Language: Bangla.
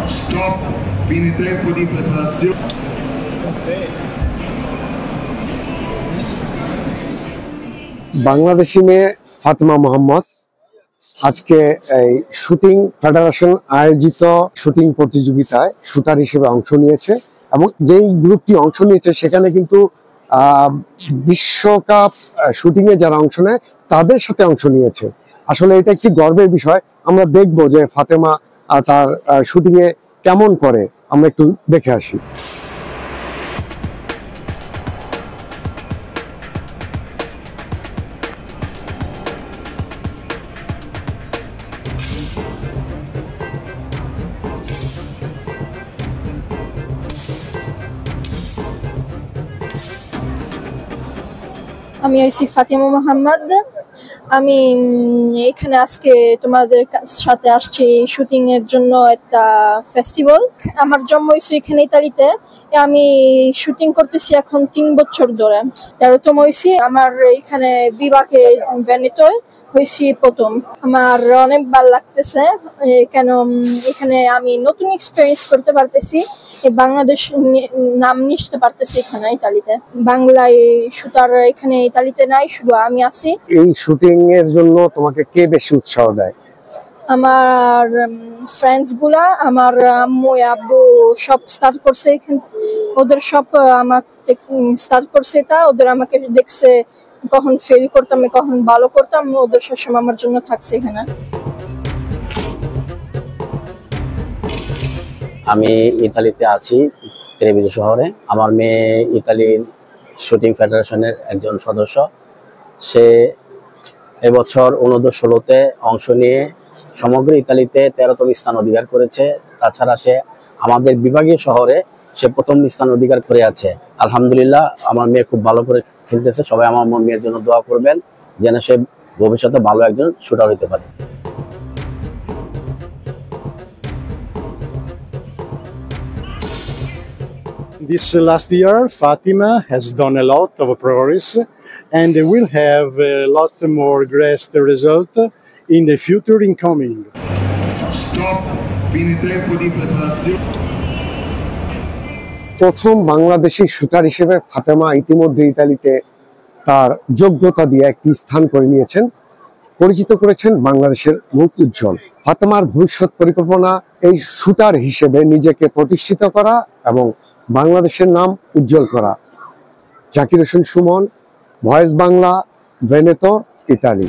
Stop, fine tempo di preparazione. Bangladeshi মেয়ে ফাতেমা মোহাম্মদ আজকে এই শুটিং ফেডারেশন আয়োজিত শুটিং প্রতিযোগিতায় শুটার হিসেবে অংশ নিয়েছে এবং যেই গ্রুপটি অংশ নিয়েছে সেখানে কিন্তু বিশ্বকাপ শুটিং এ যারা অংশ নেয় তাদের সাথে অংশ নিয়েছে। আসলে এটা একটি গর্বের বিষয়। আমরা দেখব যে ফাতেমা তার শুটিং এ কেমন করে, আমরা একটু দেখে আসি। আমি হইছি ফাতেমা মোহাম্মদ। আমি এখানে আজকে তোমাদের সাথে আসছি শুটিং এর জন্য একটা ফেস্টিভ্যাল। আমার জন্ম হয়েছে এখানে ইতালিতে। আমি শুটিং করতেছি এখন 3 বছর ধরে। 13তম হয়েছি। আমার এখানে বিভাগে ভেনেটোয় হয়েছি প্রথম। আমার অনেক ভালো লাগতেছে, কেন এখানে আমি নতুন এক্সপেরিয়েন্স করতে পারতেছি। বাংলাদেশ নাম নিতে পারতেছি এখানে ইতালিতে। বাংলায় শুটার এখানে ইতালিতে নাই, শুধু আমি আছি। এই শুটিং এর জন্য তোমাকে কে বেশি উৎসাহ দেয়? আমার ফ্রেন্ডস গুলা, আমার আম্মু আব্বু সব স্টার্ট করছে এখান, ওদের সব আমাকে স্টার্ট করছে। এটা ওদের আমাকে দেখছে কখন ফেল করতাম কখন ভালো করতাম, ওদের সবসময় আমার জন্য থাকছে এখানে। আমি ইতালিতে আছি, ত্রেভিজো শহরে। আমার মেয়ে ইতালির শুটিং ফেডারেশনের একজন সদস্য। সে এবছর অনূর্ধ্ব-16-তে অংশ নিয়ে সমগ্র ইতালিতে 13তম স্থান অধিকার করেছে। তাছাড়া সে আমাদের বিভাগীয় শহরে সে প্রথম স্থান অধিকার করে আছে। আলহামদুলিল্লাহ, আমার মেয়ে খুব ভালো করে খেলতেছে। সবাই আমার মেয়ের জন্য দোয়া করবেন যেন সে ভবিষ্যতে ভালো একজন শুটার হতে পারে। This last year, Fatima has done a lot of progress and will have a lot more great result in the future incoming. Stop, fine tempo di preparazione. প্রথম বাংলাদেশি শুটার হিসেবে ফাতেমা ইতিমধ্যে ইতালিতে তার যোগ্যতা দিয়ে একটি স্থান করে নিয়েছেন, পরিচিত করেছেন বাংলাদেশের মুখ উজ্জ্বল। ফাতেমার ভবিষ্যৎ পরিকল্পনা এই শুটার হিসেবে নিজেকে প্রতিষ্ঠিত করা এবং বাংলাদেশের নাম উজ্জ্বল করা। Zakir Hossain Sumon, voice Bangla, Veneto, Italy.